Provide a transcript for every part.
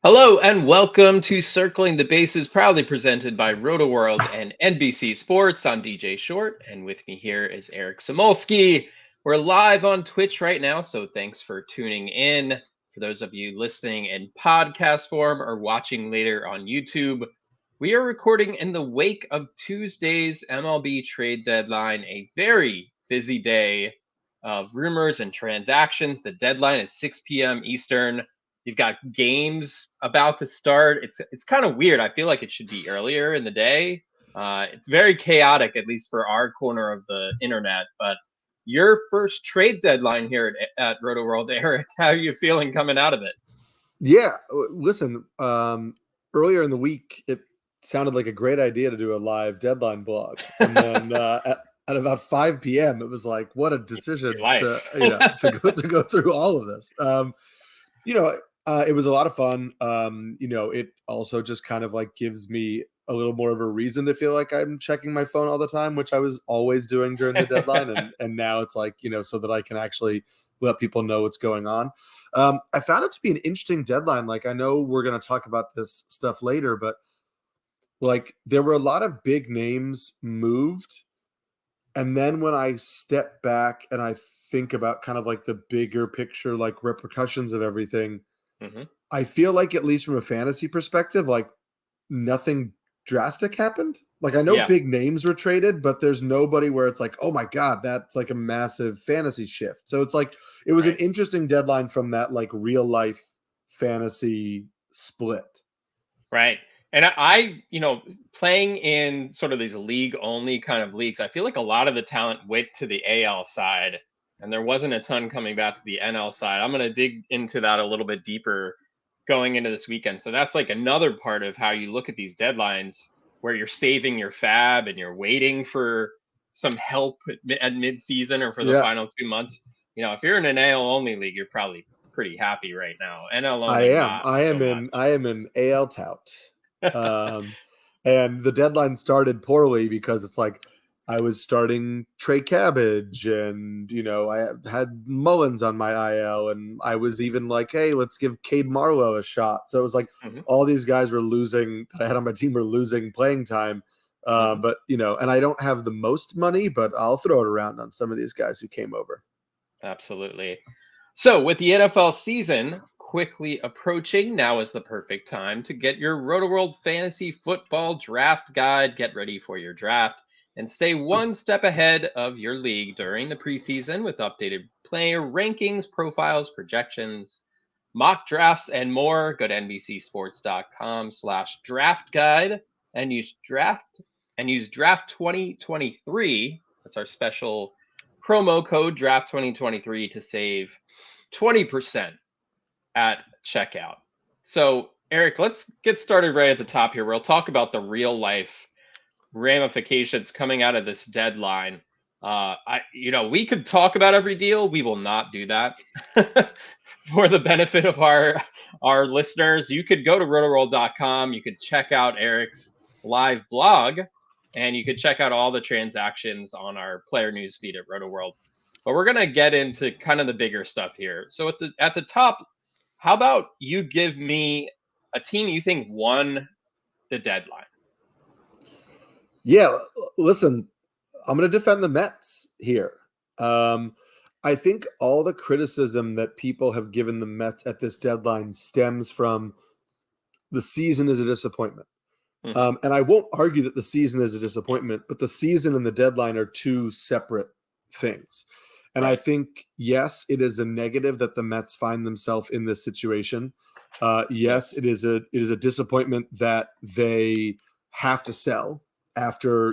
Hello and welcome to Circling the Bases, proudly presented by RotoWorld and NBC Sports. I'm DJ Short, and with me here is Eric Samolsky. We're live on Twitch right now, so thanks for tuning in. For those of you listening in podcast form or watching later on YouTube, we are recording in the wake of Tuesday's MLB Trade Deadline, a very busy day of rumors and transactions. The deadline is 6 p.m. Eastern. You've got games about to start. It's kind of weird. I feel like it should be earlier in the day. It's very chaotic, at least for our corner of the internet. But your first trade deadline here at Roto World, Eric, how are you feeling coming out of it? Yeah, listen, earlier in the week, it sounded like a great idea to do a live deadline blog. And then at about 5 p.m., it was like, what a decision to go through all of this. It was a lot of fun. It also just kind of like gives me a little more of a reason to feel like I'm checking my phone all the time, which I was always doing during the deadline. And now it's like, so that I can actually let people know what's going on. I found it to be an interesting deadline. Like, I know we're going to talk about this stuff later, but like there were a lot of big names moved. And then when I step back and I think about kind of like the bigger picture, like repercussions of everything, I feel like, at least from a fantasy perspective, like nothing drastic happened. Like, I know big names were traded, but there's nobody where it's like, oh my God, that's like a massive fantasy shift. So it's like, it was an interesting deadline from that like real life fantasy split. Right. And I, playing in sort of these league only kind of leagues, I feel like a lot of the talent went to the AL side and there wasn't a ton coming back to the NL side. I'm going to dig into that a little bit deeper going into this weekend. So that's like another part of how you look at these deadlines, where you're saving your fab and you're waiting for some help at mid-season or for the final 2 months. If you're in an AL only league, you're probably pretty happy right now. NL only, I am an AL tout. And the deadline started poorly because it's like I was starting Trey Cabbage and, I had Mullins on my IL, and I was even like, hey, let's give Cade Marlowe a shot. So it was like all these guys were losing that I had on my team were losing playing time. But, and I don't have the most money, but I'll throw it around on some of these guys who came over. Absolutely. So with the NFL season quickly approaching, now is the perfect time to get your RotoWorld Fantasy Football Draft Guide. Get ready for your draft and stay one step ahead of your league during the preseason with updated player rankings, profiles, projections, mock drafts, and more. Go to NBCSports.com/draft guide and use draft 2023. That's our special promo code draft 2023 to save 20% at checkout. So, Eric, let's get started right at the top here. We'll talk about the real life ramifications coming out of this deadline. We could talk about every deal. We will not do that for the benefit of our listeners. You could go to rotoworld.com. You could check out Eric's live blog, and you could check out all the transactions on our player news feed at RotoWorld. But we're going to get into kind of the bigger stuff here. So at the top, how about you give me a team you think won the deadline? Yeah, listen, I'm going to defend the Mets here. I think all the criticism that people have given the Mets at this deadline stems from the season is a disappointment. And I won't argue that the season is a disappointment, but the season and the deadline are two separate things. And I think, yes, it is a negative that the Mets find themselves in this situation. Yes, it is a disappointment that they have to sell after,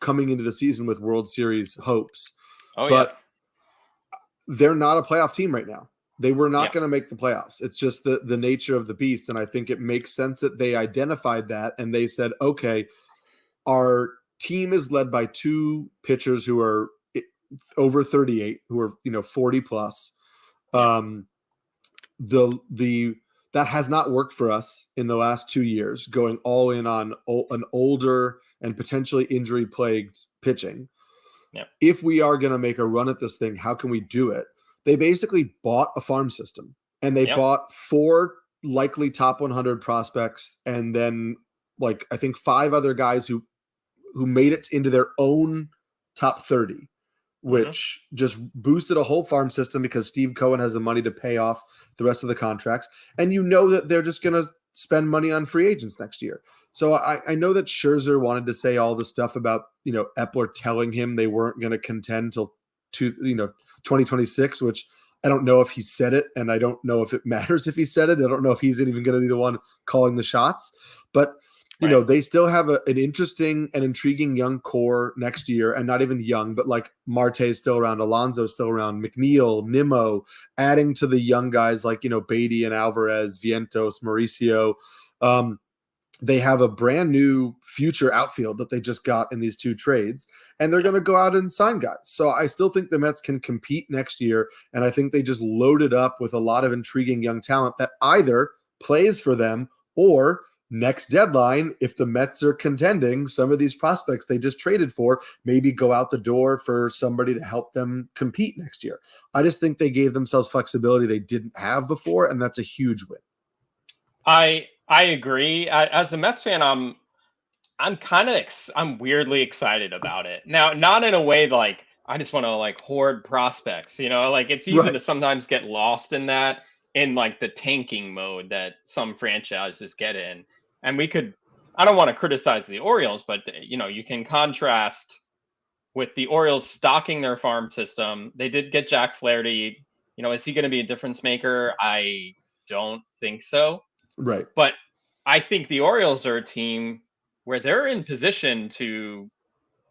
coming into the season with World Series hopes. But they're not a playoff team right now. They were not going to make the playoffs. It's just the nature of the beast. And I think it makes sense that they identified that and they said, okay, our team is led by two pitchers who are over 38, who are, 40 plus. That has not worked for us in the last 2 years, going all in on an older and potentially injury-plagued pitching. If we are going to make a run at this thing, how can we do it? They basically bought a farm system, and they bought 4 likely top 100 prospects, and then like I think 5 other guys who made it into their own top 30, which just boosted a whole farm system because Steve Cohen has the money to pay off the rest of the contracts. And you know that they're just going to spend money on free agents next year. So I know that Scherzer wanted to say all the stuff about, Epler telling him they weren't going to contend till 2026, which I don't know if he said it, and I don't know if it matters if he said it. I don't know if he's even going to be the one calling the shots. But they still have an interesting and intriguing young core next year, and not even young, but like Marte is still around, Alonso's still around, McNeil, Nimmo, adding to the young guys like, Beatty and Alvarez, Vientos, Mauricio. They have a brand new future outfield that they just got in these 2 trades, and they're going to go out and sign guys. So I still think the Mets can compete next year, and I think they just loaded up with a lot of intriguing young talent that either plays for them or next deadline, if the Mets are contending, some of these prospects they just traded for maybe go out the door for somebody to help them compete next year. I just think they gave themselves flexibility they didn't have before, and that's a huge win. I agree. As a Mets fan, I'm weirdly excited about it. Now, not in a way like I just want to like hoard prospects, like it's easy to sometimes get lost in that, in like the tanking mode that some franchises get in. And I don't want to criticize the Orioles, but you can contrast with the Orioles stocking their farm system. They did get Jack Flaherty. Is he going to be a difference maker? I don't think so. Right. But I think the Orioles are a team where they're in position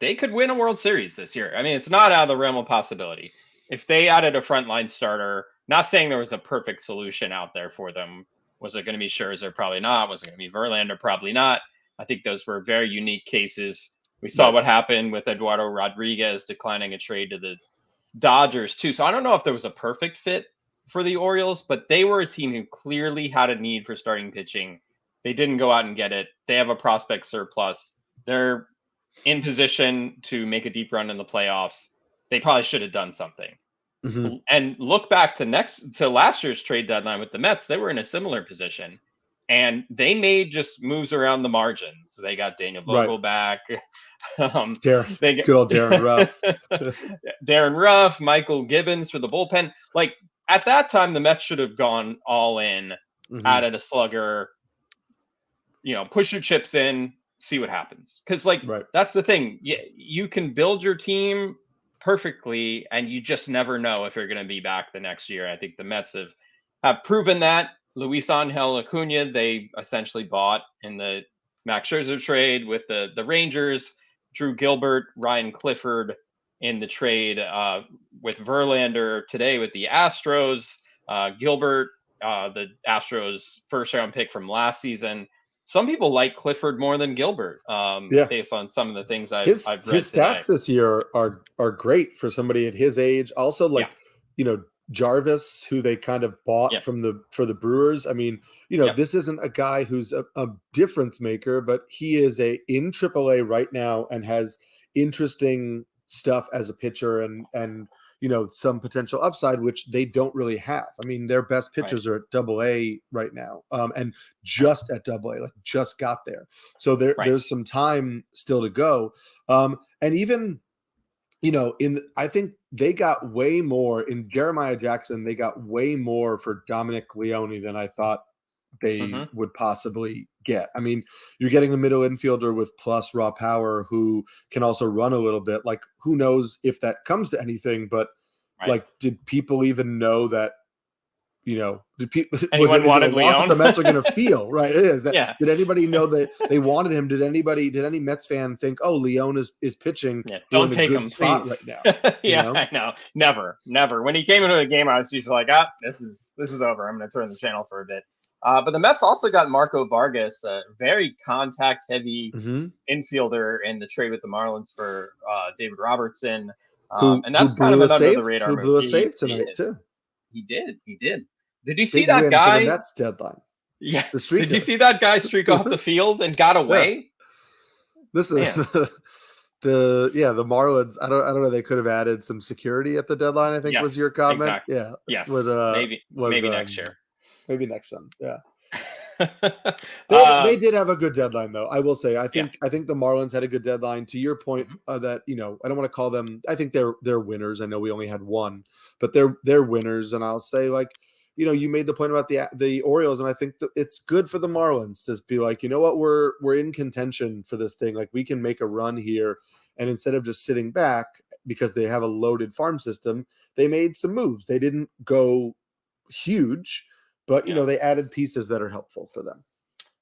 they could win a World Series this year. I mean, it's not out of the realm of possibility. If they added a frontline starter, not saying there was a perfect solution out there for them. Was it going to be Scherzer? Probably not. Was it going to be Verlander? Probably not. I think those were very unique cases. We saw what happened with Eduardo Rodriguez declining a trade to the Dodgers too. So I don't know if there was a perfect fit for the Orioles, but they were a team who clearly had a need for starting pitching. They didn't go out and get it. They have a prospect surplus. They're in position to make a deep run in the playoffs. They probably should have done something. And look back to last year's trade deadline with the Mets, they were in a similar position, and they made just moves around the margins. They got Daniel Vogel back. Good old Darren Ruff. Darren Ruff, Michael Gibbons for the bullpen. Like at that time, the Mets should have gone all in, added a slugger, push your chips in, see what happens. Because that's the thing. You can build your team perfectly, and you just never know if you're going to be back the next year. I think the Mets have proven that. Luis Angel Acuna, they essentially bought in the Max Scherzer trade with the Rangers. Drew Gilbert, Ryan Clifford in the trade with Verlander today with the Astros. Gilbert, the Astros first round pick from last season. Some people like Clifford more than Gilbert, based on some of the things I've read his today. stats this year are great for somebody at his age. Also, Jarvis, who they kind of bought for the Brewers. I mean, this isn't a guy who's a difference maker, but he is in AAA right now and has interesting stuff as a pitcher and some potential upside, which they don't really have. I mean, their best pitchers are at AA right now, and just at AA, like just got there. So there's some time still to go. And even, I think they got way more in Jeremiah Jackson. They got way more for Dominic Leone than I thought they would possibly get. I mean, you're getting a middle infielder with plus raw power who can also run a little bit. Like, who knows if that comes to anything, but did people even know that, did people, was it a loss that the Mets are going to feel? Right. It is. Did anybody know that they wanted him? Did any Mets fan think, oh, Leone is pitching? Yeah, don't take him, spot please. Right now. I know. Never. When he came into a game, I was usually like, this is over. I'm going to turn the channel for a bit. But the Mets also got Marco Vargas, a very contact-heavy infielder in the trade with the Marlins for David Robertson. And that's kind of an under-the-radar move. Who blew a save tonight, too. He did. Did you see that guy? For the Mets deadline. Yeah. Did you see that guy streak off the field and got away? This is the Marlins. I don't know. They could have added some security at the deadline, I think was your comment. Exactly. Yeah. Yes. Maybe next year. Maybe next one. Yeah. They did have a good deadline, though. I will say, I Yeah. think the Marlins had a good deadline. To your point, that I don't want to call them. I think they're winners. I know we only had one, but they're winners. And I'll say, like, you made the point about the Orioles, and I think that it's good for the Marlins to be like, you know what, we're in contention for this thing. Like, we can make a run here, and instead of just sitting back because they have a loaded farm system, they made some moves. They didn't go huge, but they added pieces that are helpful for them.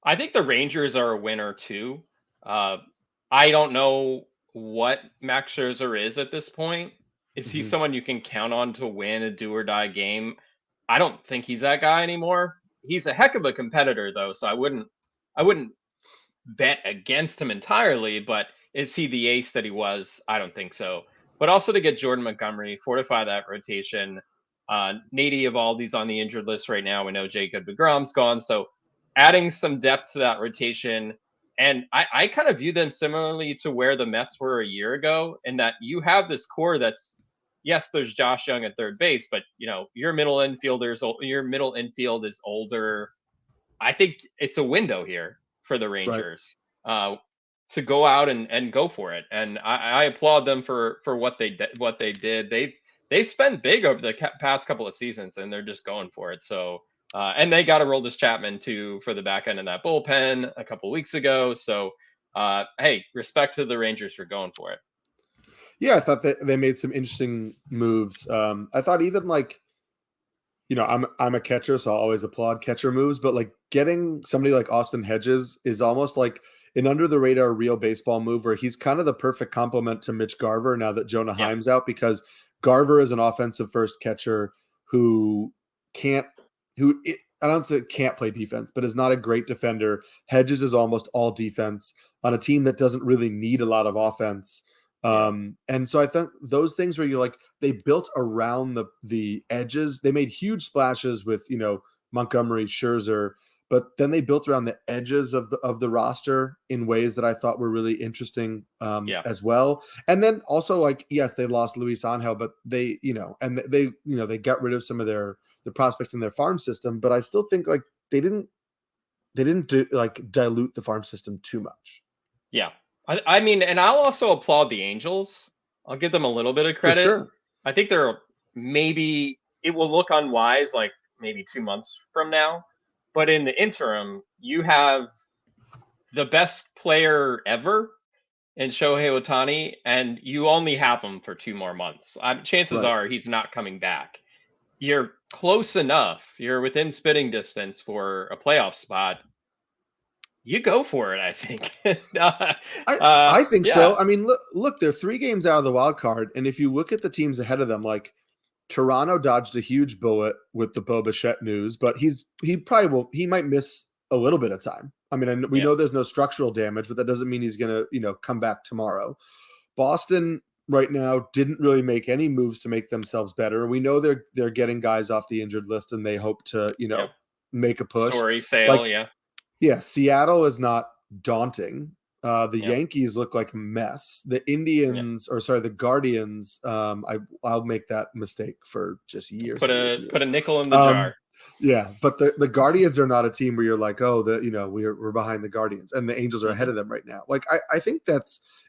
I think the Rangers are a winner too. I don't know what Max Scherzer is at this point. Is he someone you can count on to win a do or die game? I don't think he's that guy anymore. He's a heck of a competitor though, so I wouldn't bet against him entirely, but is he the ace that he was? I don't think so. But also to get Jordan Montgomery, fortify that rotation. Nady Eovaldi's on the injured list right now. We know Jacob deGrom's gone, so adding some depth to that rotation. And I kind of view them similarly to where the Mets were a year ago, in that you have this core that's, yes, there's Josh Young at third base, but your middle infield is older. I think it's a window here for the Rangers to go out and go for it, and I applaud them for what they did. They spent big over the past couple of seasons, and they're just going for it. So. And they got Aroldis Chapman too for the back end of that bullpen a couple weeks ago. So, hey, respect to the Rangers for going for it. Yeah, I thought that they made some interesting moves. I thought even like, I'm a catcher, so I always applaud catcher moves. But like getting somebody like Austin Hedges is almost like an under the radar real baseball move, where he's kind of the perfect complement to Mitch Garver now that Jonah Heim's out, because Garver is an offensive first catcher who I don't say can't play defense, but is not a great defender. Hedges is almost all defense on a team that doesn't really need a lot of offense. And so I think those things where you're like, they built around the edges. They made huge splashes with, Montgomery, Scherzer, but then they built around the edges of the roster in ways that I thought were really interesting as well. And then also, like, yes, they lost Luis Angel, but they got rid of some of the prospects in their farm system, but I still think like they didn't dilute the farm system too much. Yeah. I mean, and I'll also applaud the Angels. I'll give them a little bit of credit. For sure. I think it will look unwise like maybe 2 months from now, but in the interim, you have the best player ever in Shohei Ohtani, and you only have him for 2 more months. Chances are he's not coming back. You're close enough. You're within spitting distance for a playoff spot. You go for it, I think. I think so. I mean, look, they're 3 games out of the wild card, and if you look at the teams ahead of them, like Toronto dodged a huge bullet with the Bo Bichette news, but he might miss a little bit of time. I mean, we know there's no structural damage, but that doesn't mean he's going to, come back tomorrow. Boston right now didn't really make any moves to make themselves better. We know they're getting guys off the injured list, and they hope to, make a push. Story sale, Yeah, Seattle is not daunting. The Yankees look like a mess. The Indians, the Guardians. I'll make that mistake for just years. Put a nickel in the jar. Yeah, but the Guardians are not a team where you're like, oh, we're behind the Guardians, and the Angels are ahead of them right now. Like I think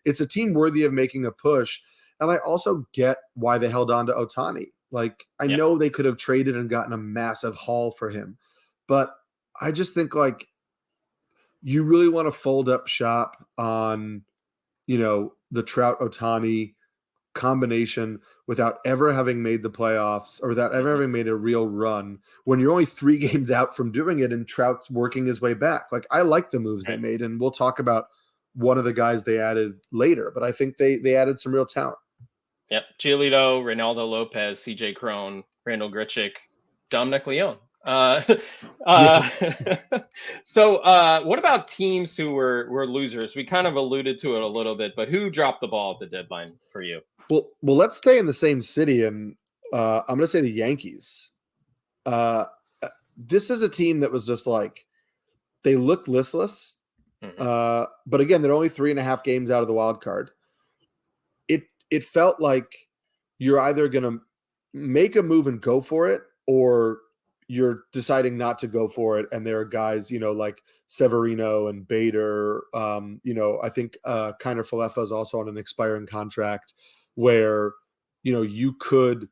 it's a team worthy of making a push, and I also get why they held on to Ohtani. Like I know they could have traded and gotten a massive haul for him, but I just think like you really want to fold up shop on, the Trout Ohtani combination without ever having made the playoffs or without ever having made a real run when you're only 3 games out from doing it and Trout's working his way back. Like I like the moves they made, and we'll talk about one of the guys they added later, but I think they added some real talent. Yep. Giolito, Reynaldo Lopez, CJ Cron, Randall Grichuk, Dominic Leone. So what about teams who were losers? We kind of alluded to it a little bit, but who dropped the ball at the deadline for you? Well, let's stay in the same city, and I'm going to say the Yankees. This is a team that was just like, they looked listless, but again, they're only 3.5 games out of the wild card. It felt like you're either going to make a move and go for it, or you're deciding not to go for it. And there are guys, like Severino and Bader. I think Kiner Falefa is also on an expiring contract where, you could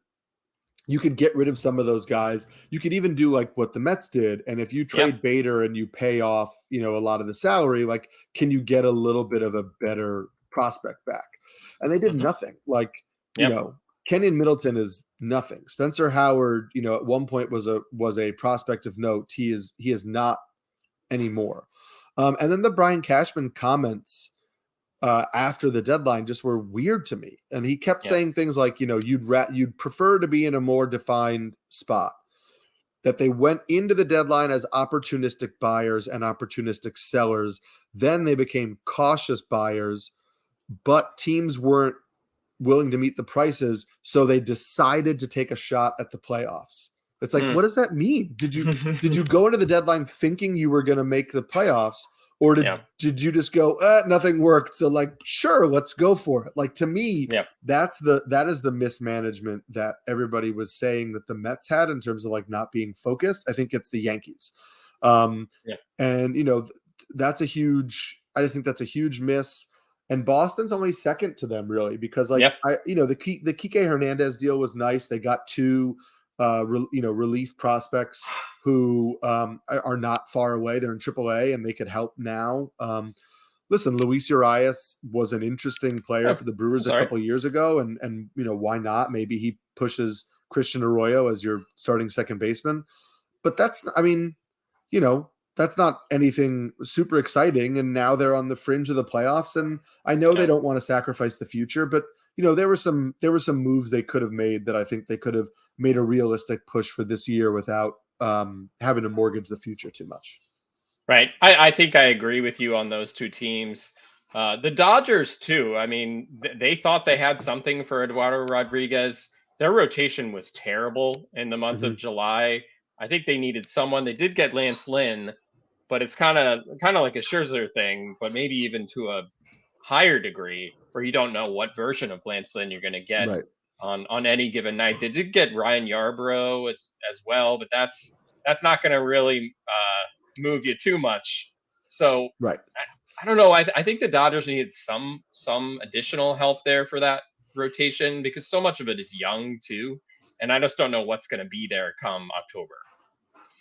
get rid of some of those guys. You could even do like what the Mets did. And if you trade Bader and you pay off, a lot of the salary, like, can you get a little bit of a better prospect back? And they did nothing. Like, Kenyon Middleton is nothing. Spencer Howard, at one point was a prospect of note. He is not anymore. And then the Brian Cashman comments after the deadline just were weird to me. And he kept saying things like, you'd prefer to be in a more defined spot. That they went into the deadline as opportunistic buyers and opportunistic sellers. Then they became cautious buyers, but teams weren't willing to meet the prices, so they decided to take a shot at the playoffs. It's like, what does that mean? Did you go into the deadline thinking you were going to make the playoffs, or did you just go, nothing worked, so like, sure, let's go for it? Like, to me, that is the mismanagement that everybody was saying that the Mets had in terms of like not being focused. I think it's the Yankees. And that's a huge, I just think that's a huge miss. And Boston's only second to them, really, because the Kike Hernandez deal was nice. They got two, relief prospects who are not far away. They're in AAA and they could help now. Listen, Luis Urias was an interesting player for the Brewers a couple of years ago, and why not? Maybe he pushes Christian Arroyo as your starting second baseman, but that's not anything super exciting. And now they're on the fringe of the playoffs. And I know they don't want to sacrifice the future, but there were some moves they could have made that I think they could have made a realistic push for this year without having to mortgage the future too much. Right. I think I agree with you on those two teams. The Dodgers too. I mean, they thought they had something for Eduardo Rodriguez. Their rotation was terrible in the month of July. I think they needed someone. They did get Lance Lynn, but it's kind of like a Scherzer thing, but maybe even to a higher degree where you don't know what version of Lance Lynn you're going to get on any given night. They did get Ryan Yarbrough as well, but that's not going to really move you too much. So I don't know. I think the Dodgers needed some additional help there for that rotation because so much of it is young too, and I just don't know what's going to be there come October.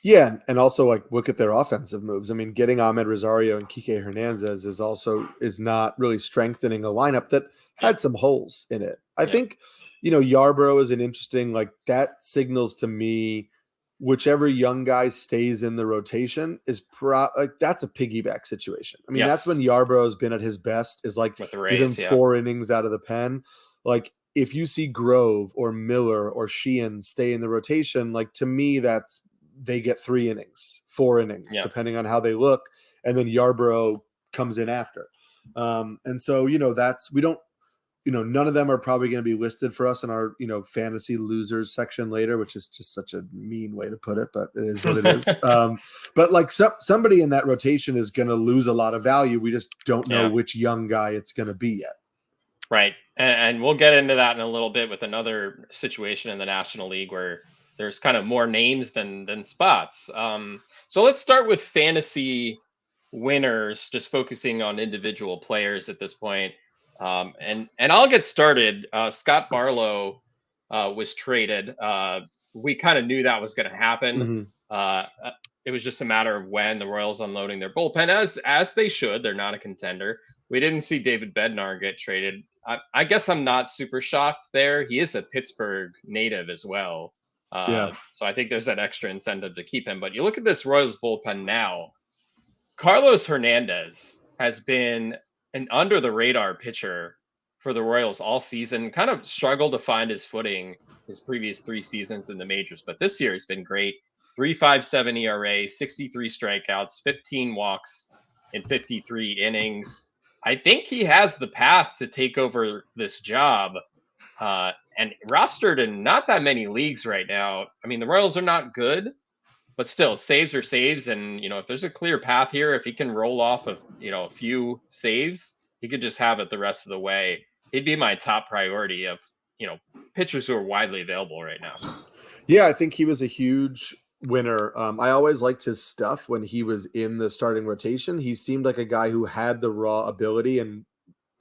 Yeah, and also like look at their offensive moves. I mean, getting Ahmed Rosario and Kike Hernandez is not really strengthening a lineup that had some holes in it. I think, Yarbrough is an interesting, like, that signals to me whichever young guy stays in the rotation is that's a piggyback situation. I mean, that's when Yarbrough has been at his best, is like give him 4 innings out of the pen. Like, if you see Grove or Miller or Sheehan stay in the rotation, like, to me, they get 3 innings, 4 innings, depending on how they look. And then Yarbrough comes in after. And so, we don't, none of them are probably going to be listed for us in our, fantasy losers section later, which is just such a mean way to put it, but it is what it is. But like somebody in that rotation is going to lose a lot of value. We just don't know which young guy it's going to be yet. Right. And we'll get into that in a little bit with another situation in the National League where there's kind of more names than spots. So let's start with fantasy winners, just focusing on individual players at this point. And I'll get started. Scott Barlow was traded. We kind of knew that was going to happen. It was just a matter of when. The Royals unloading their bullpen, as they should. They're not a contender. We didn't see David Bednar get traded. I guess I'm not super shocked there. He is a Pittsburgh native as well. So I think there's that extra incentive to keep him. But you look at this Royals bullpen now. Carlos Hernandez has been an under the radar pitcher for the Royals all season. Kind of struggled to find his footing his previous 3 seasons in the majors, but this year has been great. 3.57 ERA, 63 strikeouts, 15 walks in 53 innings. I think he has the path to take over this job. And rostered in not that many leagues right now. I mean, the Royals are not good, but still, saves are saves. And, if there's a clear path here, if he can roll off of, a few saves, he could just have it the rest of the way. He'd be my top priority of, pitchers who are widely available right now. Yeah, I think he was a huge winner. I always liked his stuff when he was in the starting rotation. He seemed like a guy who had the raw ability, and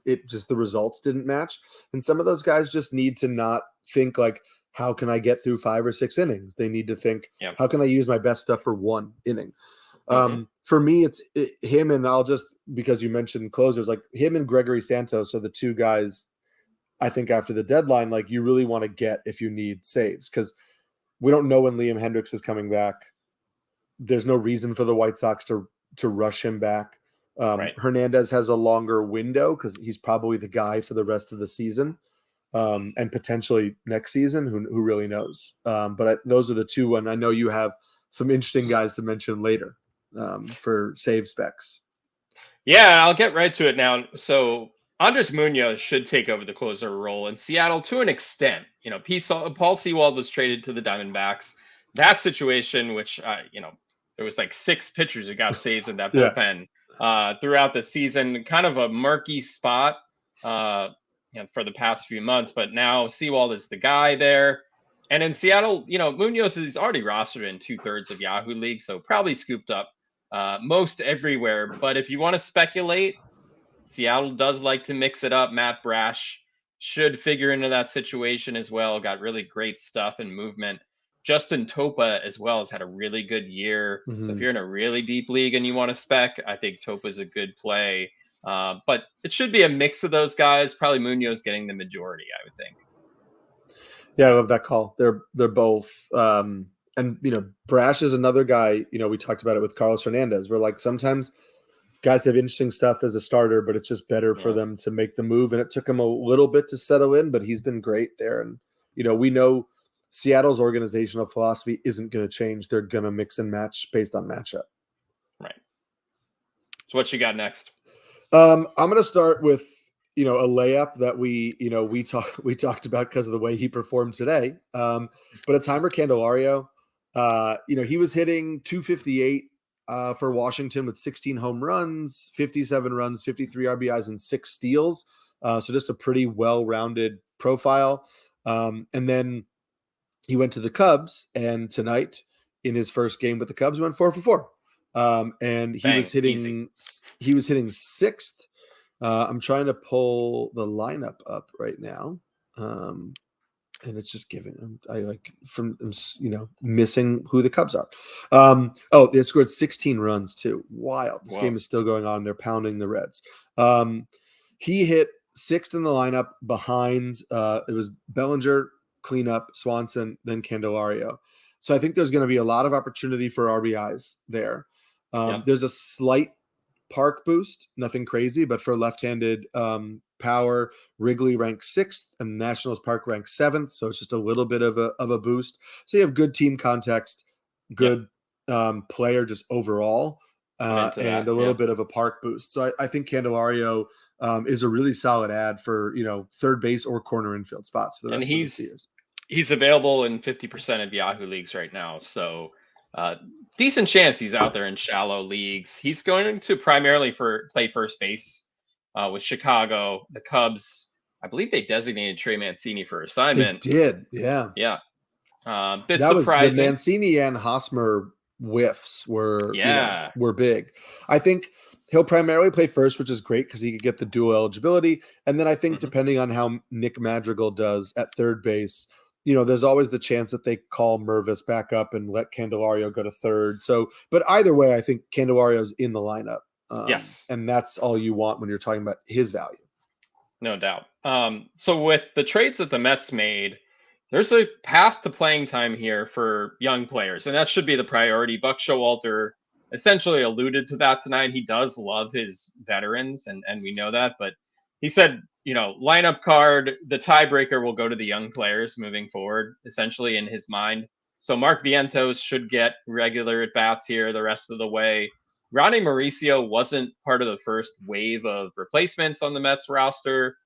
it just the results didn't match. And some of those guys just need to not think like, how can I get through 5 or 6 innings? They need to think, how can I use my best stuff for 1 inning? For me, it's him, and I'll just, because you mentioned closers, like him and Gregory Santos are the 2 guys I think after the deadline, like you really want to get if you need saves, because we don't know when Liam Hendricks is coming back. There's no reason for the White Sox to rush him back. Hernandez has a longer window because he's probably the guy for the rest of the season, and potentially next season. Who really knows? But those are the 2. And I know you have some interesting guys to mention later for save specs. Yeah, I'll get right to it now. So Andres Munoz should take over the closer role in Seattle to an extent. Paul Sewald was traded to the Diamondbacks. That situation, which there was like 6 pitchers who got saves in that bullpen throughout the season, kind of a murky spot for the past few months. But now Sewald is the guy there. And in Seattle, Munoz is already rostered in 2/3 of Yahoo League, so probably scooped up most everywhere. But if you want to speculate, Seattle does like to mix it up. Matt Brash should figure into that situation as well. Got really great stuff and movement. Justin Topa as well has had a really good year. So if you're in a really deep league and you want to spec, I think Topa is a good play. But it should be a mix of those guys. Probably Munoz getting the majority, I would think. Yeah, I love that call. They're both. And Brash is another guy. We talked about it with Carlos Hernandez, where like sometimes guys have interesting stuff as a starter, but it's just better for them to make the move. And it took him a little bit to settle in, but he's been great there. And, we know Seattle's organizational philosophy isn't going to change. They're going to mix and match based on matchup. Right. So what you got next? I'm going to start with, a layup that we talked about because of the way he performed today. But a Jeimer Candelario, he was hitting 258 for Washington with 16 home runs, 57 runs, 53 RBIs, and 6 steals. So just a pretty well-rounded profile. And then he went to the Cubs, and tonight in his first game with the Cubs, he went 4 for 4. And he was hitting 6th. I'm trying to pull the lineup up right now. And it's just giving missing who the Cubs are. They scored 16 runs too. Wild. This game is still going on. They're pounding the Reds. He hit 6th in the lineup behind, it was Bellinger, cleanup, Swanson, then Candelario. So I think there's going to be a lot of opportunity for RBIs there. There's a slight park boost, nothing crazy, but for left-handed power, Wrigley ranks 6th and Nationals Park ranks 7th. So it's just a little bit of a boost. So you have good team context, good player just overall, and a little bit of a park boost. So I think Candelario is a really solid ad for, third base or corner infield spots for the rest of the series. He's available in 50% of Yahoo leagues right now. So decent chance he's out there in shallow leagues. He's going to primarily play first base with Chicago. The Cubs, I believe they designated Trey Mancini for assignment. They did, yeah. Yeah. Bit that surprising. Was the Mancini and Hosmer whiffs were big. I think he'll primarily play first, which is great because he could get the dual eligibility. And then I think depending on how Nick Madrigal does at third base, there's always the chance that they call Mervis back up and let Candelario go to third. So, but either way, I think Candelario's in the lineup. Yes. And that's all you want when you're talking about his value. No doubt. So with the trades that the Mets made, there's a path to playing time here for young players, and that should be the priority. Buck Showalter essentially alluded to that tonight. He does love his veterans, and we know that, but he said, lineup card, the tiebreaker will go to the young players moving forward, essentially in his mind. So Mark Vientos should get regular at-bats here the rest of the way. Ronny Mauricio wasn't part of the first wave of replacements on the Mets roster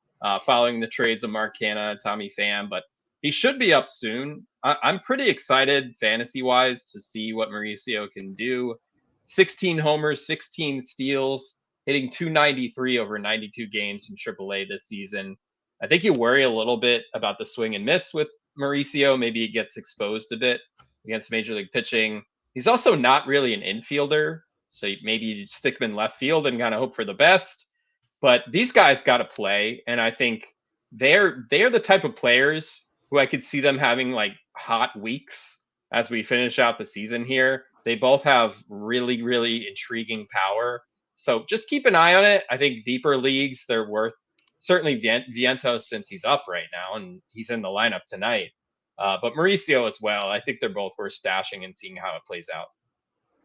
following the trades of Mark Canha, Tommy Pham, but he should be up soon. I'm pretty excited fantasy-wise to see what Mauricio can do. 16 homers, 16 steals, hitting 293 over 92 games in AAA this season. I think you worry a little bit about the swing and miss with Mauricio. Maybe he gets exposed a bit against Major League pitching. He's also not really an infielder, so maybe you stick him in left field and kind of hope for the best. But these guys got to play, and I think they're the type of players who I could see them having like hot weeks as we finish out the season here. They both have really, really intriguing power. So just keep an eye on it. I think deeper leagues, they're worth certainly Vientos since he's up right now and he's in the lineup tonight. But Mauricio as well. I think they're both worth stashing and seeing how it plays out.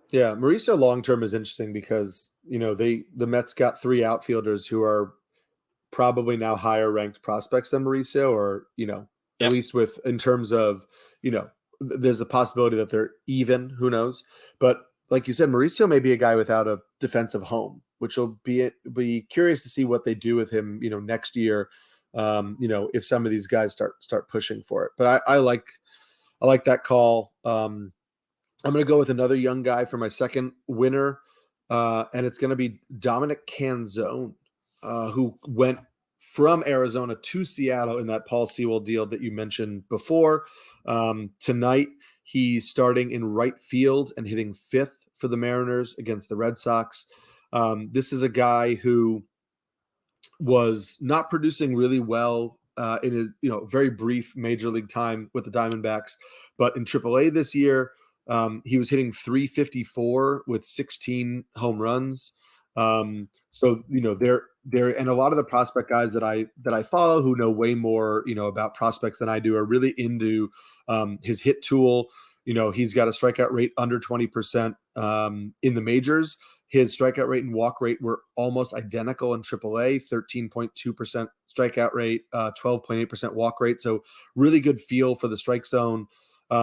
Yeah, Mauricio long term is interesting because the Mets got 3 outfielders who are probably now higher ranked prospects than Mauricio, or at least with in terms of there's a possibility that they're even. Who knows? But like you said, Mauricio may be a guy without a defensive home, which will be curious to see what they do with him. Next year, if some of these guys start pushing for it. But I like that call. I'm going to go with another young guy for my second winner, and it's going to be Dominic Canzone, who went from Arizona to Seattle in that Paul Sewell deal that you mentioned before. Tonight, he's starting in right field and hitting 5th for the Mariners against the Red Sox. This is a guy who was not producing really well in his very brief major league time with the Diamondbacks, but in AAA this year, he was hitting .354 with 16 home runs. So there and a lot of the prospect guys that I follow who know way more about prospects than I do are really into his hit tool. He's got a strikeout rate under 20% in the majors. His strikeout rate and walk rate were almost identical in AAA, 13.2% strikeout rate, 12.8% walk rate. So really good feel for the strike zone.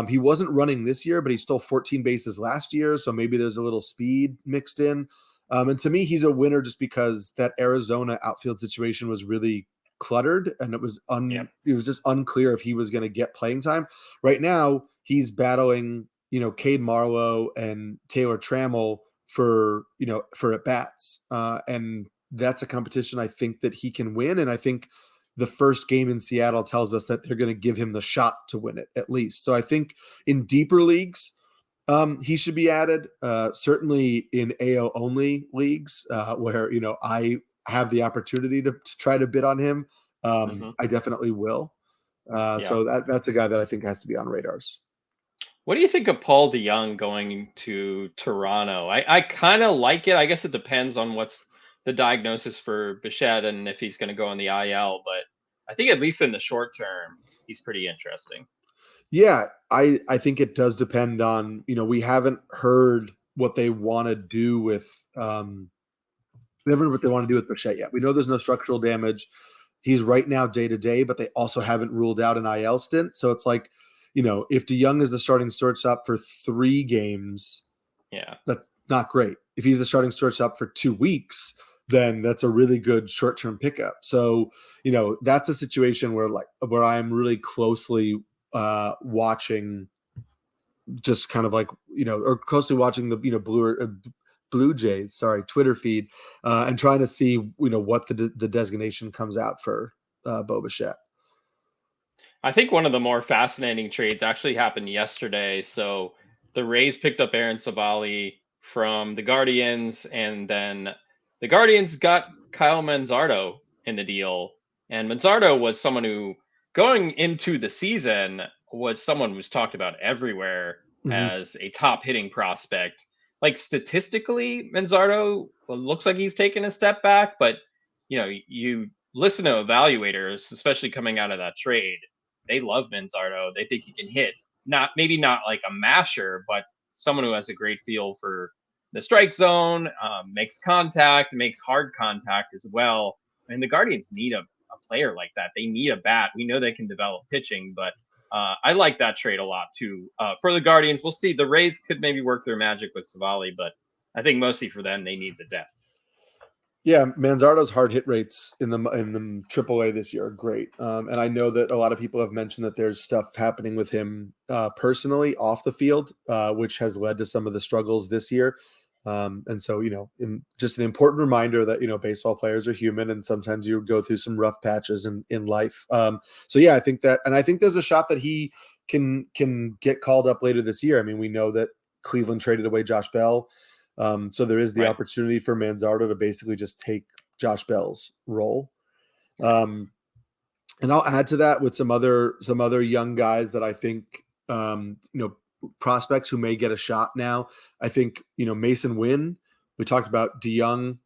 He wasn't running this year, but he stole 14 bases last year. So maybe there's a little speed mixed in. And to me, he's a winner just because that Arizona outfield situation was really cluttered and it was just unclear if he was going to get playing time. Right now, he's battling, Cade Marlowe and Taylor Trammell for at bats. And that's a competition I think that he can win. And I think the first game in Seattle tells us that they're going to give him the shot to win it at least. So I think in deeper leagues, he should be added, certainly in AO only leagues where, I have the opportunity to try to bid on him. I definitely will. So that's a guy that I think has to be on radars. What do you think of Paul DeYoung going to Toronto? I kind of like it. I guess it depends on what's the diagnosis for Bichette and if he's going to go on the IL. But I think at least in the short term, he's pretty interesting. Yeah, I think it does depend on, we haven't heard what they want to do with we haven't heard what they want to do with Bichette yet. We know there's no structural damage. He's right now day to day, but they also haven't ruled out an IL stint. So it's like, if DeYoung is the starting shortstop for 3 games, that's not great. If he's the starting shortstop for 2 weeks, then that's a really good short-term pickup. So, that's a situation where I'm really closely watching, just kind of like, or closely watching the, Blue Jays, Twitter feed, and trying to see, what the designation comes out for Bo Bichette. I think one of the more fascinating trades actually happened yesterday. So the Rays picked up Aaron Savali from the Guardians, and then the Guardians got Kyle Manzardo in the deal. And Manzardo was someone who, going into the season, was someone who was talked about everywhere as a top hitting prospect. Like statistically, Manzardo looks like he's taken a step back, but you listen to evaluators, especially coming out of that trade. They love Manzardo. They think he can hit. Maybe not like a masher, but someone who has a great feel for the strike zone, makes contact, makes hard contact as well. And the Guardians need a player like that. They need a bat. We know they can develop pitching, but I like that trade a lot too. For the Guardians, we'll see. The Rays could maybe work their magic with Savali, but I think mostly for them, they need the depth. Yeah, Manzardo's hard hit rates in the AAA this year are great, and I know that a lot of people have mentioned that there's stuff happening with him personally off the field, which has led to some of the struggles this year. And so, just an important reminder that baseball players are human, and sometimes you go through some rough patches in life. So yeah, I think there's a shot that he can get called up later this year. I mean, we know that Cleveland traded away Josh Bell. So there is the opportunity for Manzardo to basically just take Josh Bell's role. And I'll add to that with some other young guys that I think, prospects who may get a shot now. I think, Masyn Winn, we talked about DeYoung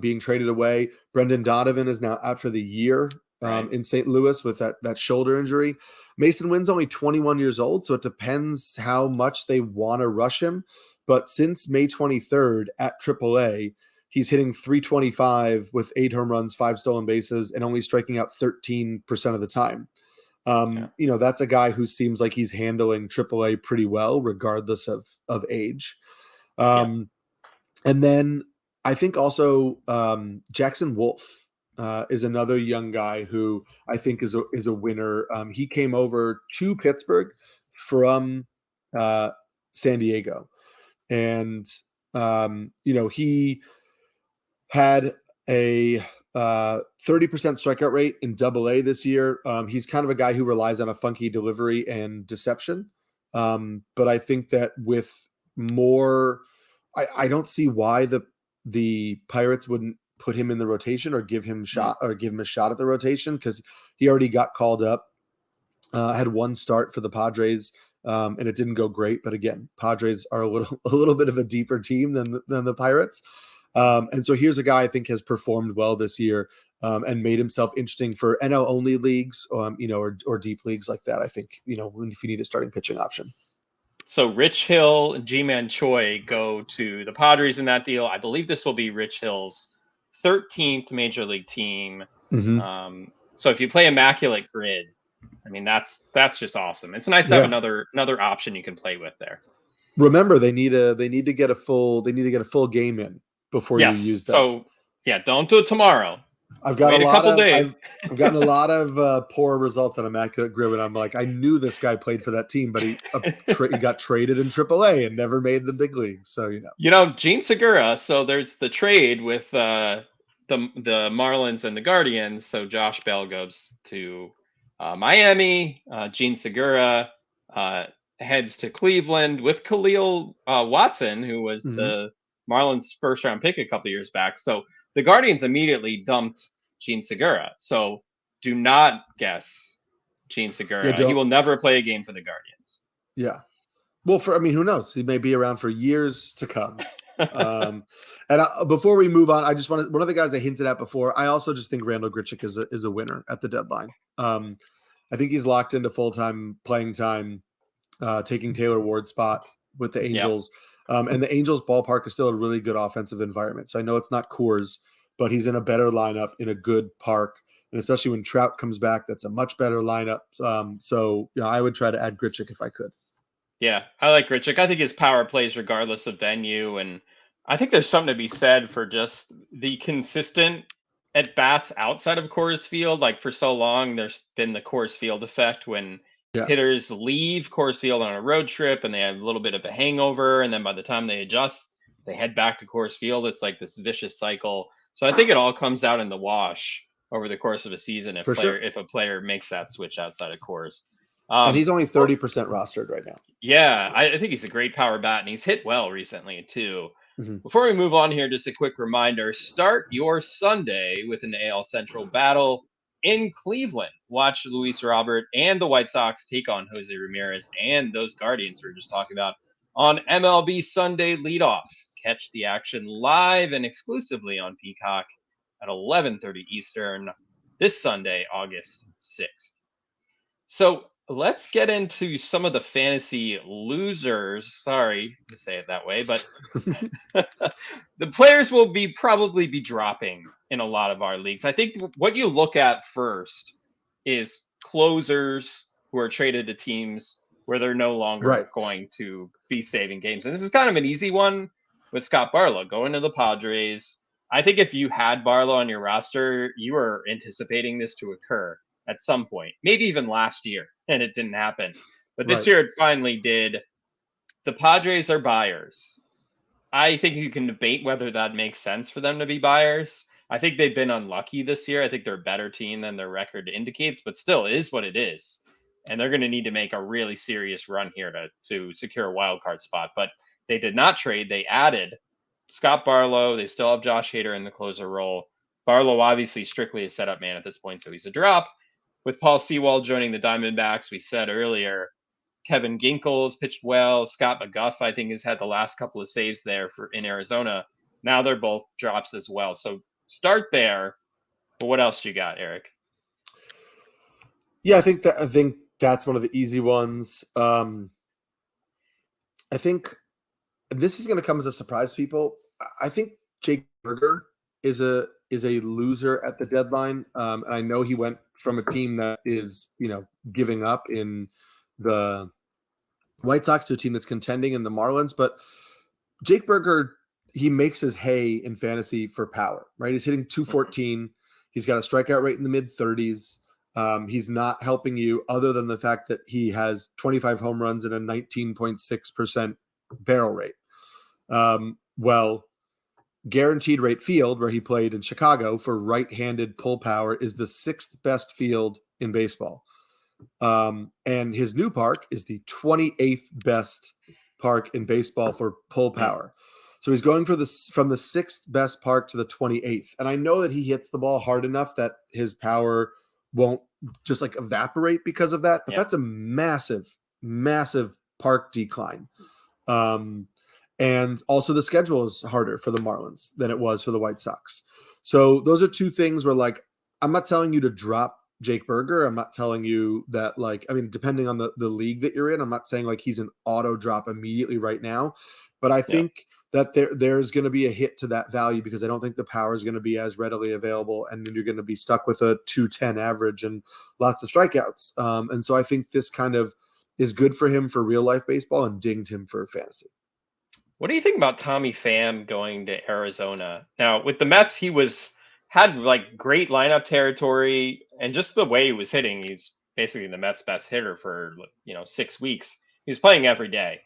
being traded away. Brendan Donovan is now out for the year in St. Louis with that shoulder injury. Masyn Winn's only 21 years old, so it depends how much they want to rush him. But since May 23rd at AAA, he's hitting .325 with 8 home runs, 5 stolen bases, and only striking out 13% of the time. That's a guy who seems like he's handling AAA pretty well, regardless of age. And then I think also Jackson Wolf is another young guy who I think is a winner. He came over to Pittsburgh from San Diego. And, he had a 30% strikeout rate in AA this year. He's kind of a guy who relies on a funky delivery and deception. But I think that with more, I don't see why the Pirates wouldn't put him in the rotation or give him a shot at the rotation, because he already got called up, had one start for the Padres. And it didn't go great, but again, Padres are a little bit of a deeper team than the Pirates, and so here's a guy I think has performed well this year and made himself interesting for NL only leagues, or deep leagues like that. I think if you need a starting pitching option. So Rich Hill and Ji-Man Choi go to the Padres in that deal. I believe this will be Rich Hill's 13th major league team. Mm-hmm. So if you play Immaculate Grid, I mean, that's just awesome. It's nice to have another option you can play with there. Remember, they need to get a full game in before you use that. So don't do it tomorry. I've got a couple days. I've gotten a lot of poor results on Immaculate Grid, and I'm like, I knew this guy played for that team, but he got traded in AAA and never made the big league. So Gene Segura. So there's the trade with the Marlins and the Guardians. So Josh Bell goes to Miami. Gene Segura heads to Cleveland with Khalil Watson, who was the Marlins' first round pick a couple years back. So the Guardians immediately dumped Gene Segura. So do not guess Gene Segura. He will never play a game for the Guardians. Yeah. Well, who knows? He may be around for years to come. Before we move on, I just one of the guys I hinted at before, I also just think Randal Grichuk is a winner at the deadline. I think he's locked into full-time playing time, taking Taylor Ward's spot with the Angels. And the Angels ballpark is still a really good offensive environment. So I know it's not Coors, but he's in a better lineup in a good park. And especially when Trout comes back, that's a much better lineup. So I would try to add Grichuk if I could. Yeah, I like Grichuk. I think his power plays regardless of venue. And I think there's something to be said for just the consistent at-bats outside of Coors Field. Like for so long, there's been the Coors Field effect when hitters leave Coors Field on a road trip and they have a little bit of a hangover. And then by the time they adjust, they head back to Coors Field. It's like this vicious cycle. So I think it all comes out in the wash over the course of a season if a player makes that switch outside of Coors. And he's only 30% rostered right now. Yeah, I think he's a great power bat, and he's hit well recently too. Mm-hmm. Before we move on here, just a quick reminder, start your Sunday with an AL Central battle in Cleveland. Watch Luis Robert and the White Sox take on Jose Ramirez and those Guardians we were just talking about on MLB Sunday Leadoff. Catch the action live and exclusively on Peacock at 11:30 Eastern this Sunday, August 6th. So let's get into some of the fantasy losers. Sorry to say it that way, but the players will probably be dropping in a lot of our leagues. I think what you look at first is closers who are traded to teams where they're no longer going to be saving games. And this is kind of an easy one with Scott Barlow going to the Padres. I think if you had Barlow on your roster, you were anticipating this to occur at some point, maybe even last year, and it didn't happen. But this year it finally did. The Padres are buyers. I think you can debate whether that makes sense for them to be buyers. I think they've been unlucky this year. I think they're a better team than their record indicates, but still, it is what it is. and they're going to need to make a really serious run here to secure a wild card spot. But they did not trade. They added Scott Barlow. They still have Josh Hader in the closer role. Barlow obviously strictly a setup man at this point, so he's a drop. With Paul Sewald joining the Diamondbacks, we said earlier, Kevin Ginkel's pitched well. Scott McGuff, I think, has had the last couple of saves there in Arizona. Now they're both drops as well. So start there. But what else you got, Eric? Yeah, I think that's one of the easy ones. I think this is going to come as a surprise to people. I think Jake Burger is a loser at the deadline. And I know he went from a team that is, giving up in the White Sox to a team that's contending in the Marlins. But Jake Burger, he makes his hay in fantasy for power, right? He's hitting 214. He's got a strikeout rate in the mid-30s. He's not helping you other than the fact that he has 25 home runs and a 19.6% barrel rate. Guaranteed Rate Field, where he played in Chicago for right-handed pull power, is the 6th best field in baseball. And his new park is the 28th best park in baseball for pull power. So he's going from the 6th best park to the 28th. And I know that he hits the ball hard enough that his power won't just evaporate because of that. But that's a massive, massive park decline. And also the schedule is harder for the Marlins than it was for the White Sox. So those are two things where I'm not telling you to drop Jake Burger. I'm not telling you that depending on the league that you're in, I'm not saying he's an auto drop immediately right now. But I think that there's going to be a hit to that value because I don't think the power is going to be as readily available, and you're going to be stuck with a 210 average and lots of strikeouts. And so I think this kind of is good for him for real life baseball and dinged him for fantasy. What do you think about Tommy Pham going to Arizona? Now, with the Mets, he had great lineup territory, and just the way he was hitting, he's basically the Mets' best hitter for 6 weeks. He was playing every day.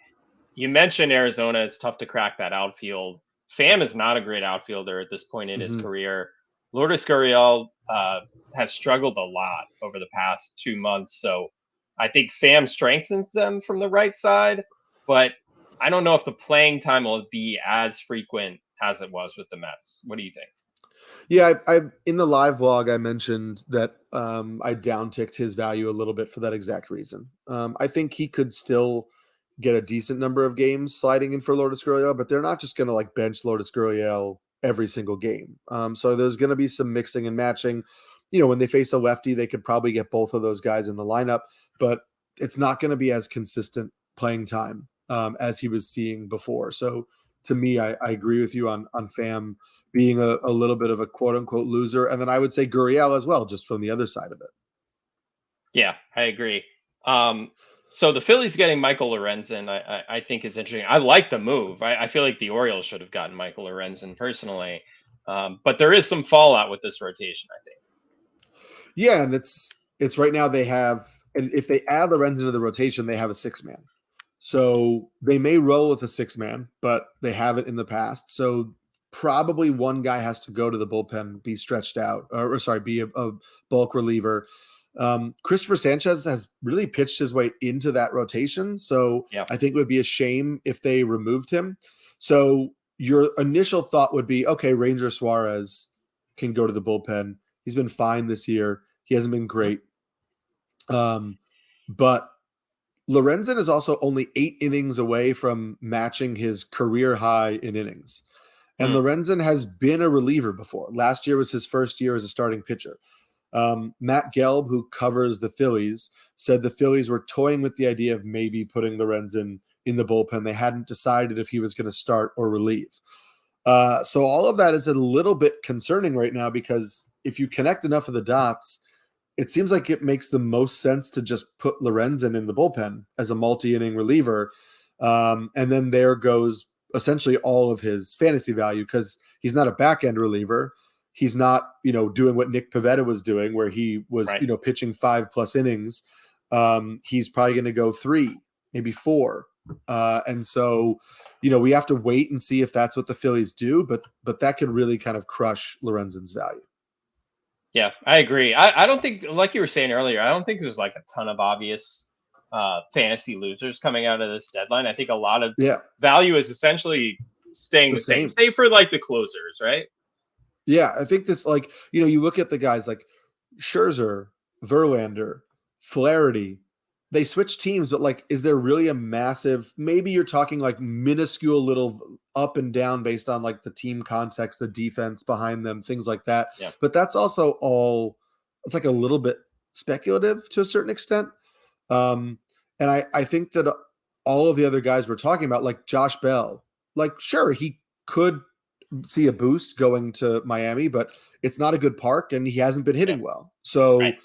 You mentioned Arizona; it's tough to crack that outfield. Pham is not a great outfielder at this point in his career. Lourdes Gurriel has struggled a lot over the past 2 months, so I think Pham strengthens them from the right side, but I don't know if the playing time will be as frequent as it was with the Mets. What do you think? Yeah, I in the live blog, I mentioned that I downticked his value a little bit for that exact reason. I think he could still get a decent number of games sliding in for Lourdes Gurriel, but they're not just going to bench Lourdes Gurriel every single game. So there's going to be some mixing and matching. When they face a lefty, they could probably get both of those guys in the lineup, but it's not going to be as consistent playing time as he was seeing before. So to me, I agree with you on Pham being a little bit of a quote unquote loser. And then I would say Gurriel as well, just from the other side of it. Yeah, I agree. So the Phillies getting Michael Lorenzen, I think is interesting. I like the move. I feel like the Orioles should have gotten Michael Lorenzen personally. But there is some fallout with this rotation, I think. Yeah, and it's right now they have, and if they add Lorenzen to the rotation, they have a 6-man. So they may roll with a 6-man, but they haven't in the past. So probably one guy has to go to the bullpen, be stretched out, be a bulk reliever. Christopher Sanchez has really pitched his way into that rotation. So I think it would be a shame if they removed him. So your initial thought would be, okay, Ranger Suarez can go to the bullpen. He's been fine this year. He hasn't been great. But Lorenzen is also only 8 innings away from matching his career high in innings. And Lorenzen has been a reliever before. Last year was his first year as a starting pitcher. Matt Gelb, who covers the Phillies, said the Phillies were toying with the idea of maybe putting Lorenzen in the bullpen. They hadn't decided if he was going to start or relieve. So all of that is a little bit concerning right now, because if you connect enough of the dots, it seems like it makes the most sense to just put Lorenzen in the bullpen as a multi-inning reliever. And then there goes essentially all of his fantasy value, because he's not a back-end reliever. He's not, doing what Nick Pivetta was doing, where he was, pitching 5+ innings. He's probably going to go 3, maybe 4. And so, we have to wait and see if that's what the Phillies do, but that could really kind of crush Lorenzen's value. Yeah, I agree. I don't think, like you were saying earlier, I don't think there's like a ton of obvious fantasy losers coming out of this deadline. I think a lot of Yeah, value is essentially staying the the same, same. save for like the closers, right? Yeah, I think this, like, you look at the guys like Scherzer, Verlander, Flaherty. They switch teams, but like, is there really a massive? Maybe you're talking like minuscule little up and down based on like the team context, the defense behind them, things like that. Yeah. But that's also all. It's like a little bit speculative to a certain extent. Um, and I think that all of the other guys we're talking about, like Josh Bell, like sure he could see a boost going to Miami, but it's not a good park and he hasn't been Yeah. hitting well. So, Right.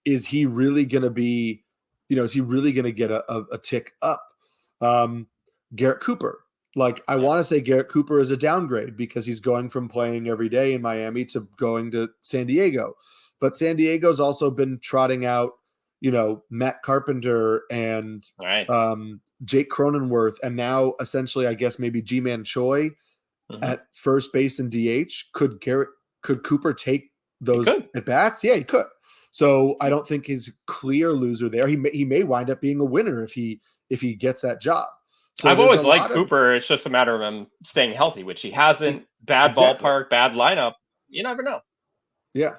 is he really going to be, is he really going to get a tick up? Garrett Cooper, like I want to say Garrett Cooper is a downgrade because he's going from playing every day in Miami to going to San Diego. But San Diego's also been trotting out, Matt Carpenter and Right. Jake Cronenworth, and now essentially, I guess maybe G-Man Choi Mm-hmm. at first base and DH. Could Cooper take He those could. at bats? Yeah, he could. So I don't think he's a clear loser there. He may wind up being a winner if he gets that job. So I've there's always a liked lot of Cooper. It's just a matter of him staying healthy, which he hasn't. Bad exactly. ballpark, bad lineup. You never know. Yeah.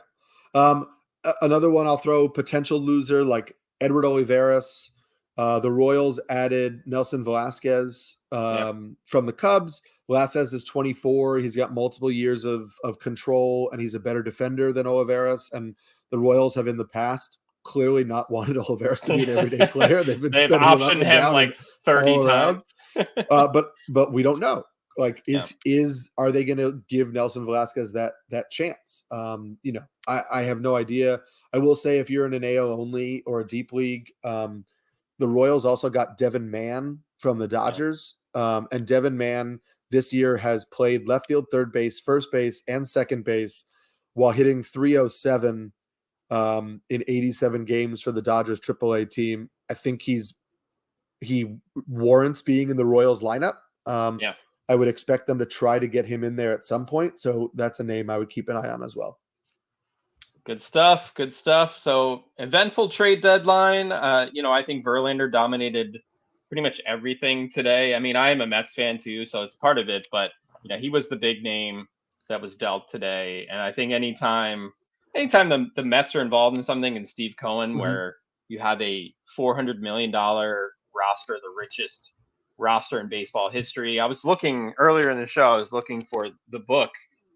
Another one I'll throw, potential loser, like Edward Olivares. The Royals added Nelson Velasquez from the Cubs. Velasquez is 24. He's got multiple years of control, and he's a better defender than Olivares. And the Royals have in the past clearly not wanted Olivares to be an everyday player. They've been They've sending him up optioned and him down like and 30 all around. times. But we don't know. Like, are they going to give Nelson Velasquez that chance? I have no idea. I will say, if you're in an AL only or a deep league, the Royals also got Devin Mann from the Dodgers, and Devin Mann this year has played left field, third base, first base, and second base while hitting 307 in 87 games for the Dodgers AAA team. I think he warrants being in the Royals lineup. Yeah. I would expect them to try to get him in there at some point. So that's a name I would keep an eye on as well. Good stuff. Good stuff. So eventful trade deadline. I think Verlander dominated pretty much everything today. I mean, I am a Mets fan too, so it's part of it. But he was the big name that was dealt today. And I think anytime the Mets are involved in something, and Steve Cohen, where you have a $400 million roster, the richest roster in baseball history. I was looking earlier in the show. I was looking for the book,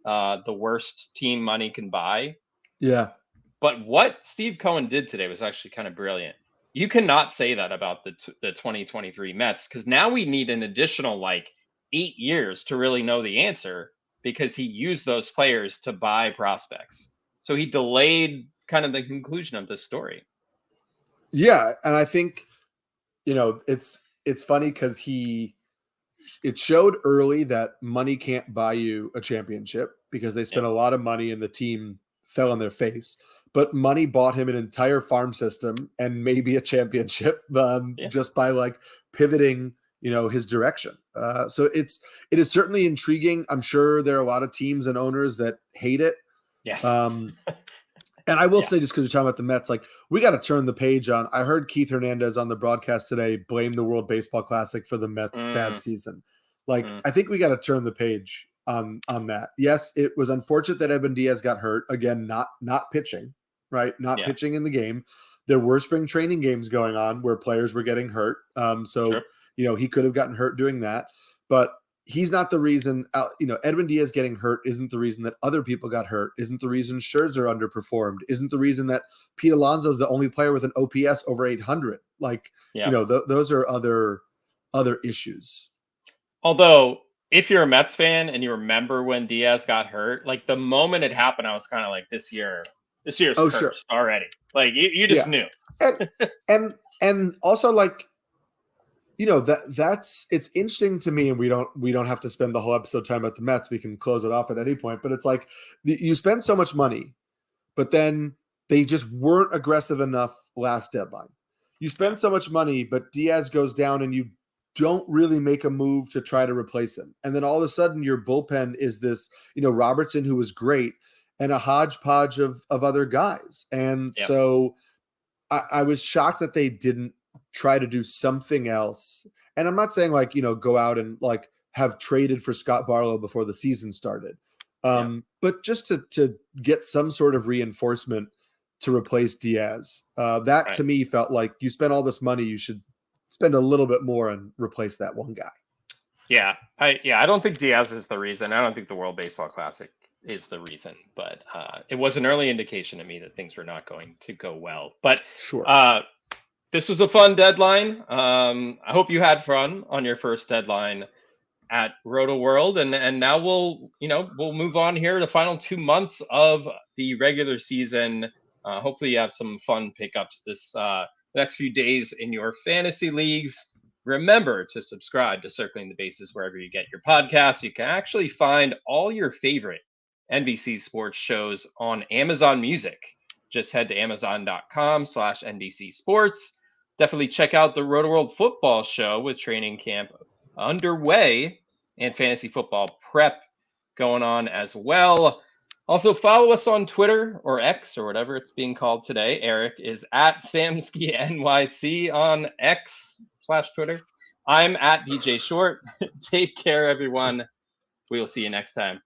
"The Worst Team Money Can Buy." Yeah. But what Steve Cohen did today was actually kind of brilliant. You cannot say that about the 2023 Mets, because now we need an additional like 8 years to really know the answer, because he used those players to buy prospects. So he delayed kind of the conclusion of this story. Yeah, and I think it's funny because it showed early that money can't buy you a championship because they spent a lot of money and the team fell on their face. But money bought him an entire farm system and maybe a championship just by like pivoting, his direction. So it is certainly intriguing. I'm sure there are a lot of teams and owners that hate it. Yes. And I will say, just because you're talking about the Mets, like, we got to turn the page on. I heard Keith Hernandez on the broadcast today blame the World Baseball Classic for the Mets' bad season. Like, I think we got to turn the page on that. Yes, it was unfortunate that Edwin Diaz got hurt. Again, not pitching, right? Not pitching in the game. There were spring training games going on where players were getting hurt. He could have gotten hurt doing that. But he's not the reason, Edwin Diaz getting hurt isn't the reason that other people got hurt, isn't the reason Scherzer underperformed, isn't the reason that Pete Alonso is the only player with an OPS over 800. Like, those are other issues. Although, if you're a Mets fan and you remember when Diaz got hurt, like the moment it happened, I was kind of like, this year's cursed already. Like you just knew. And also, like, it's interesting to me, and we don't have to spend the whole episode talking about the Mets. We can close it off at any point, but it's like you spend so much money, but then they just weren't aggressive enough last deadline. You spend so much money, but Diaz goes down and you don't really make a move to try to replace him. And then all of a sudden your bullpen is this, Robertson, who was great. and a hodgepodge of other guys. And Yep. so I was shocked that they didn't try to do something else. And I'm not saying like, go out and like have traded for Scott Barlow before the season started. But just to get some sort of reinforcement to replace Diaz. That to me felt like you spent all this money, you should spend a little bit more and replace that one guy. Yeah. I don't think Diaz is the reason. I don't think the World Baseball Classic is the reason, but it was an early indication to me that things were not going to go well. But sure. This was a fun deadline. I hope you had fun on your first deadline at Roto World, and now we'll move on here to the final 2 months of the regular season. Hopefully you have some fun pickups this next few days in your fantasy leagues. Remember to subscribe to Circling the Bases wherever you get your podcasts. You can actually find all your favorite NBC sports shows on Amazon Music. Just head to amazon.com/NBC Sports. Definitely check out the Roto World Football Show with training camp underway and fantasy football prep going on as well. Also, follow us on Twitter or X or whatever it's being called today. Eric is at SamskyNYC on X/Twitter. I'm at DJ Short. Take care, everyone. We will see you next time.